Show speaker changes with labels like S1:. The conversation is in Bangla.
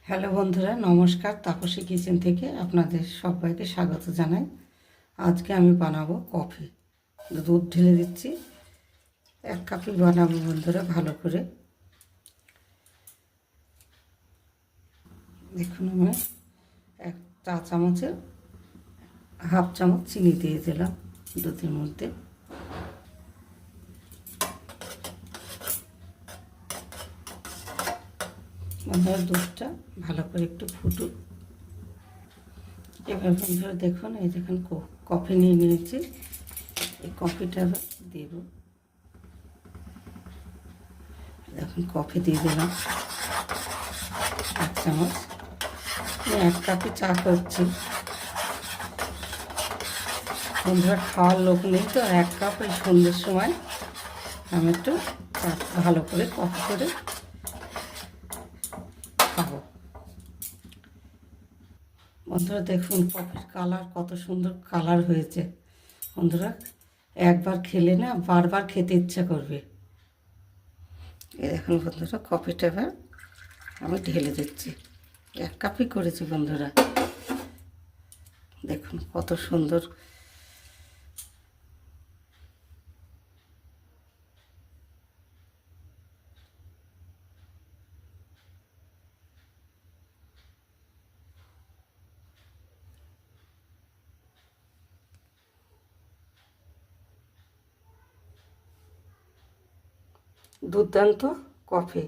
S1: হ্যালো বন্ধুরা, নমস্কার। তাপসী কিচেন থেকে আপনাদের সবাইকে স্বাগত জানাই। আজকে আমি বানাবো কফি। দুধ ঢেলে দিচ্ছি, 1 কাপই বানাবো বন্ধুরা। ভালো করে দেখুন, আমি 1 চা চামচের হাফ চামচ চিনি দিয়ে দিলাম দুধের মধ্যে। বন্ধুরা, দুধটা ভালো করে একটু ফুটুক। এবার বন্ধুরা দেখুন, এই দেখুন কফি নিয়ে নিয়েছি। এই কফিটা দেব। দেখুন, কফি দিয়ে দিলাম 1 চামচ। আমি 1 কাপে চা করছি বন্ধুরা। খাওয়ার লোক নেই তো 1 কাপ এই সন্ধ্যের সময় আমি একটু চা ভালো করে কফি করে খাবো। বন্ধুরা দেখুন, কফির কালার কত সুন্দর কালার হয়েছে। বন্ধুরা, একবার খেলে না বারবার খেতে ইচ্ছা করবে। এই দেখুন বন্ধুরা, কফিটা এবার আমি ঢেলে দিচ্ছি। 1 কাপই করেছি বন্ধুরা। দেখুন কত সুন্দর। দুর্দান্ত কফি।